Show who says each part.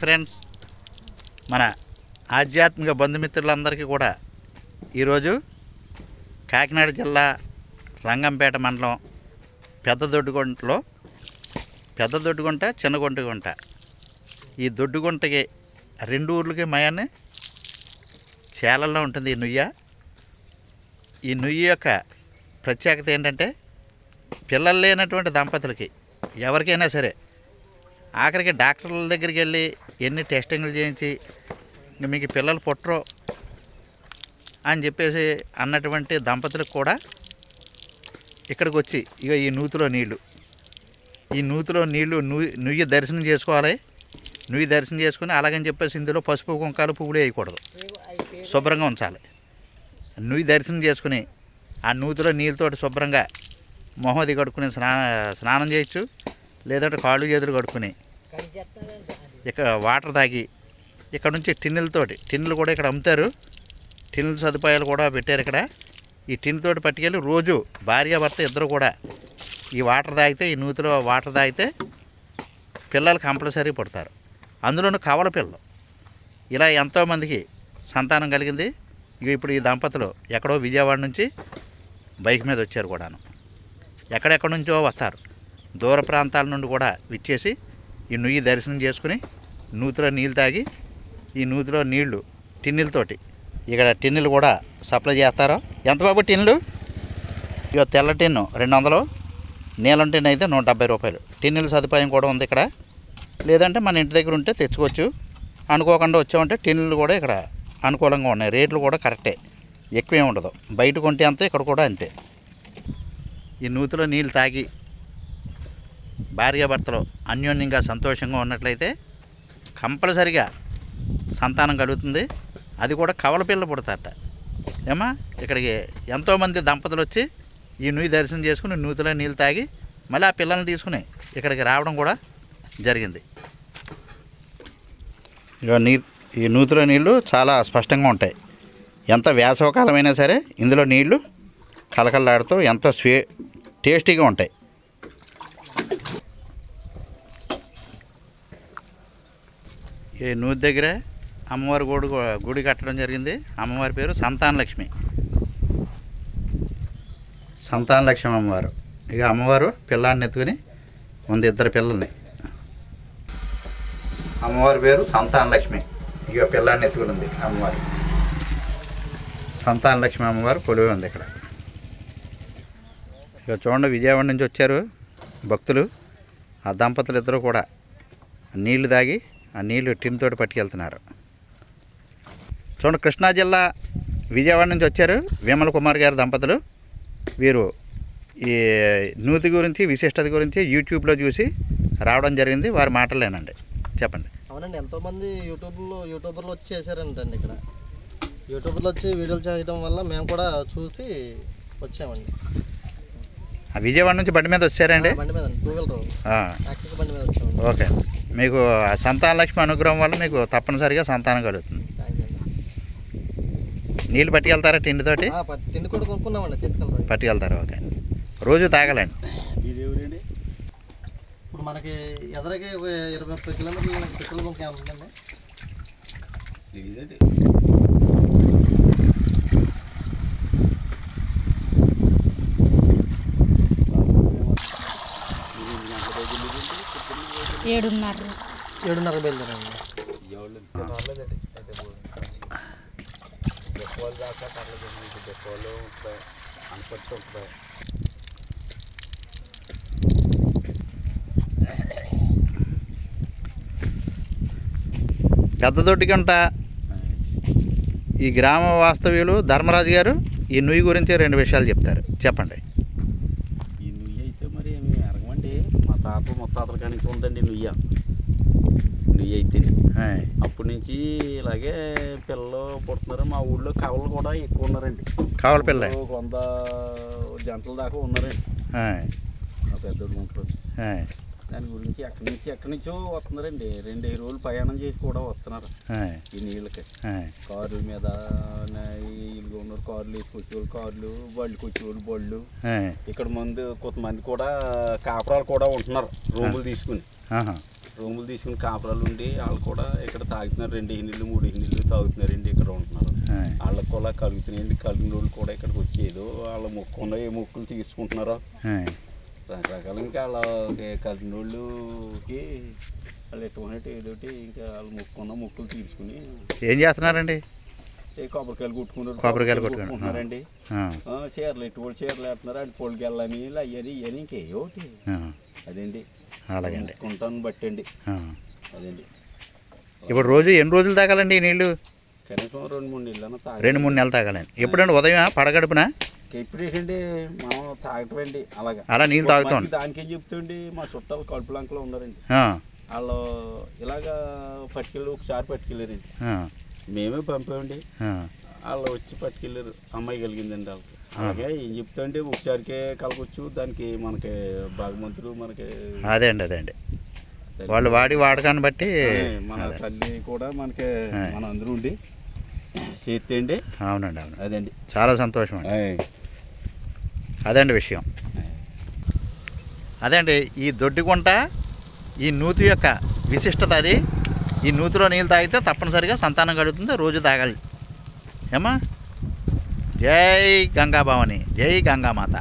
Speaker 1: Friends, మన ఆధ్యాత్మిక బంధుమిత్రులందరికీ కూడా ఈరోజు కాకినాడ జిల్లా రంగంపేట మండలం పెద్ద దొడ్డుగుంట చిన్న గుంట ఈ దొడ్డుగుంటకి రెండు ఊర్లకి మయాన్ని చేలల్లో ఉంటుంది ఈ నుయ్యి యొక్క ప్రత్యేకత ఏంటంటే పిల్లలు లేనటువంటి దంపతులకి ఎవరికైనా సరే ఆఖరికి డాక్టర్ల దగ్గరికి వెళ్ళి ఎన్ని టెస్టింగ్లు చేయించి మీకు పిల్లలు పుట్టరు అని చెప్పేసి అన్నటువంటి దంపతులకు కూడా ఇక్కడికి వచ్చి ఇక ఈ నూతిలో నీళ్ళు నుయ్యి దర్శనం చేసుకోవాలి. నుయ్యి దర్శనం చేసుకుని అలాగని చెప్పేసి ఇందులో పసుపు కుంకాలు పువ్వులు వేయకూడదు, శుభ్రంగా ఉంచాలి. నుయ్యి దర్శనం చేసుకుని ఆ నూతిలో నీళ్ళతోటి శుభ్రంగా మొహది కడుక్కుని స్నానం చేయొచ్చు. లేదంటే కాళ్ళు చేతులు కడుక్కుని ఇక్కడ వాటర్ తాగి ఇక్కడ నుంచి టిన్నులు కూడా ఇక్కడ అమ్ముతారు. టిన్నుల సదుపాయాలు కూడా పెట్టారు ఇక్కడ. ఈ టిన్నుతోటి పట్టుకెళ్ళి రోజు భార్యాభర్త ఇద్దరు కూడా ఈ నూతిలో వాటర్ తాగితే పిల్లలు కంపల్సరీ పుడతారు. అందులోనూ కవల పిల్లలు. ఇలా ఎంతోమందికి సంతానం కలిగింది. ఇప్పుడు ఈ దంపతులు ఎక్కడో విజయవాడ నుంచి బైక్ మీద వచ్చారు కూడాను. ఎక్కడెక్కడి నుంచో వస్తారు, దూర ప్రాంతాల నుండి కూడా విచ్చేసి ఈ నుయ్యి దర్శనం చేసుకుని నూతిలో నీళ్ళు తాగి ఈ నూతిలో నీళ్లు టిన్నులతోటి ఇక్కడ టిన్నులు కూడా సప్లై చేస్తారు. ఎంత బాబు టిన్నులు? ఇక తెల్ల టిన్ను 200, నీలం టిన్ను అయితే 170 రూపాయలు. టిన్నుల సదుపాయం కూడా ఉంది ఇక్కడ. లేదంటే మన ఇంటి దగ్గర ఉంటే తెచ్చుకోవచ్చు. అనుకోకుండా వచ్చామంటే టిన్నులు కూడా ఇక్కడ అనుకూలంగా ఉన్నాయి. రేట్లు కూడా కరెక్టే, ఎక్కువేం ఉండదు. బయట కొంటే అంతే, ఇక్కడ కూడా అంతే. ఈ నూతిలో నీళ్ళు తాగి భార్యాభర్తలు అన్యోన్యంగా సంతోషంగా ఉన్నట్లయితే కంపల్సరిగా సంతానం కలుగుతుంది. అది కూడా కవల పిల్లలు పుడతారట. ఏమా ఇక్కడికి ఎంతోమంది దంపతులు వచ్చి ఈ నుయ్యి దర్శనం చేసుకుని నూతిలో నీళ్ళు తాగి మళ్ళీ ఆ పిల్లల్ని తీసుకుని ఇక్కడికి రావడం కూడా జరిగింది. ఇక ఈ నూతిలో నీళ్ళు చాలా స్పష్టంగా ఉంటాయి. ఎంత వేసవకాలమైనా సరే ఇందులో నీళ్లు కలకల్లాడుతూ ఎంతో టేస్టీగా ఉంటాయి. ఈ నూతి దగ్గర అమ్మవారి గుడి కట్టడం జరిగింది. అమ్మవారి పేరు సంతానలక్ష్మి అమ్మవారు. ఇక అమ్మవారు పిల్లాన్ని ఎత్తుకుని ఉంది, ఇద్దరు పిల్లల్ని. అమ్మవారి పేరు సంతానలక్ష్మి. ఇక పిల్లాన్ని ఎత్తుకుని ఉంది అమ్మవారు. సంతానలక్ష్మి అమ్మవారు కొలువై ఉంది ఇక్కడ. ఇక చూడండి, విజయవాడ నుంచి వచ్చారు భక్తులు. ఆ దంపతులు ఇద్దరు కూడా నీళ్లు తాగి ఆ నీళ్లు టిన్నుతోటి పట్టుకెళ్తున్నారు. చూడండి, కృష్ణా జిల్లా విజయవాడ నుంచి వచ్చారు విమల్ కుమార్ గారు దంపతులు. వీరు ఈ నూతి గురించి విశిష్టత గురించి యూట్యూబ్లో చూసి రావడం జరిగింది. వారి మాటలేనండి, చెప్పండి.
Speaker 2: అవునండి, ఎంతోమంది యూట్యూబర్లు వచ్చి చేశారంటండి. ఇక్కడ యూట్యూబర్లో వచ్చి వీడియోలు చేయడం వల్ల మేము కూడా చూసి వచ్చామండి.
Speaker 1: విజయవాడ నుంచి బండి మీద వచ్చారండి?
Speaker 2: బండి మీద, 2 వీలర్ యాక్టివ్ బండి మీద వచ్చామండి.
Speaker 1: ఓకే, మీకు సంతానలక్ష్మి అనుగ్రహం వల్ల మీకు తప్పనిసరిగా సంతానం కలుగుతుంది. నీళ్ళు పట్టుకెళ్తారా టిన్నుతోటి?
Speaker 2: టిన్ను కూడా కొనుక్కున్నామండి, తీసుకెళ్తారు.
Speaker 1: పట్టుకెళ్తారు. ఓకే, రోజు తాగాలండి.
Speaker 2: ఇప్పుడు మనకి ఎదరకి 20-30 కిలోమీటర్లు పెట్రోల్ బంక్ ఉందండి. ఇదండి 7:30 బయలుదేరండి.
Speaker 1: పెద్ద దొడ్డిగుంట ఈ గ్రామ వాస్తవ్యులు ధర్మరాజు గారు ఈ నుయ్యి గురించి 2 విషయాలు చెప్తారు. చెప్పండి.
Speaker 3: ఈ నుయ్యి అయితే మరి ఏమి అరగమండి, మా తాత ముత్తాతల కానించి ఉందండి నుయ్యి అయితే. అప్పటి నుంచి ఇలాగే పిల్లలు పుడుతున్నారు. మా ఊళ్ళో కవలు కూడా ఎక్కువ ఉన్నారండి.
Speaker 1: కవల పిల్ల
Speaker 3: 100 జంటల దాకా ఉన్నారండి ఆ పెద్ద గుంటలో. దాని గురించి ఎక్కడి నుంచో వస్తున్నారండి. 2 రోజులు ప్రయాణం చేసి కూడా వస్తున్నారు ఈ నీళ్ళకి. కార్ల మీద ఇల్లు ఉన్నారు, కార్లు వేసుకొచ్చేవాళ్ళు కార్లు, బళ్ళకి వచ్చేవాళ్ళు బళ్ళు. ఇక్కడ కొంతమంది కూడా కాపురాలు కూడా ఉంటున్నారు రూములు తీసుకుని. రూములు తీసుకుని కాపురాలు ఉండి వాళ్ళు కూడా ఇక్కడ తాగుతున్నారు, 2 నీళ్ళు 3 నీళ్ళు తాగుతున్నారండి, ఇక్కడ ఉంటున్నారు. వాళ్ళకి కూడా కలుగుతున్నాయండి. కలిగిన రోజులు కూడా ఇక్కడికి వచ్చి ఏదో వాళ్ళ మొక్కు ఉన్న ఏ మొక్కులు తీసుకుంటున్నారో రకరకాల. ఇంకా వాళ్ళ కలిగిన రోజులకి వాళ్ళు ఎటువంటి ఏదోటి ఇంకా వాళ్ళు మొక్కున్న మొక్కులు తీసుకుని
Speaker 1: ఏం చేస్తున్నారండి?
Speaker 3: కొబ్బరికాయలు
Speaker 1: కొట్టుకుంటున్నారండి.
Speaker 3: చీరలు ఎటువంటి చీరలు వేస్తున్నారు, అంటే పొలికి వెళ్ళని అయ్యని ఇవని ఇంకేయోటి అదండి.
Speaker 1: అలాగండి
Speaker 3: కొంటాను బట్టి అండి అదండి.
Speaker 1: ఇప్పుడు రోజు ఎన్ని రోజులు తాగాలండి ఈ నీళ్ళు?
Speaker 3: కనీసం 2-3 నీళ్ళు
Speaker 1: 2-3 నెలలు తాగాలండి. ఎప్పుడండి? ఉదయం పడగడుపున
Speaker 3: ఎప్పుడేసండి మనం తాగటమండి. అలాగా
Speaker 1: అలా నీళ్ళు తాగుతాం.
Speaker 3: దానికేం చెప్తుండి మా చుట్టాలు కడుపులంకలో ఉన్నారండి. వాళ్ళు ఇలాగా పట్టుకెళ్ళి ఒకసారి పట్టుకెళ్ళారండి, మేమే పంపామండి. వాళ్ళు వచ్చి పట్టుకెళ్ళారు, అమ్మాయి కలిగిందండి వాళ్ళకి. అలాగే ఏం చెప్తాండి, ఒకసారికే కలగొచ్చు, దానికి మనకి భగవంతుడు మనకి
Speaker 1: అదే అండి వాళ్ళు వాడకాన్ని బట్టి
Speaker 3: మన తల్లి కూడా మనకి మన అందరూ ఉండి చేస్తే అండి.
Speaker 1: అవునండి
Speaker 3: అదండి
Speaker 1: చాలా సంతోషం అండి. అదండి విషయం. అదండి ఈ దొడ్డిగుంట ఈ నూతి యొక్క విశిష్టత అది. ఈ నూతిలో నీళ్ళు తాగితే తప్పనిసరిగా సంతానం కలుగుతుంది, రోజు తాగాలి. ఏమా? జై గంగా భవాని, జై గంగామాత.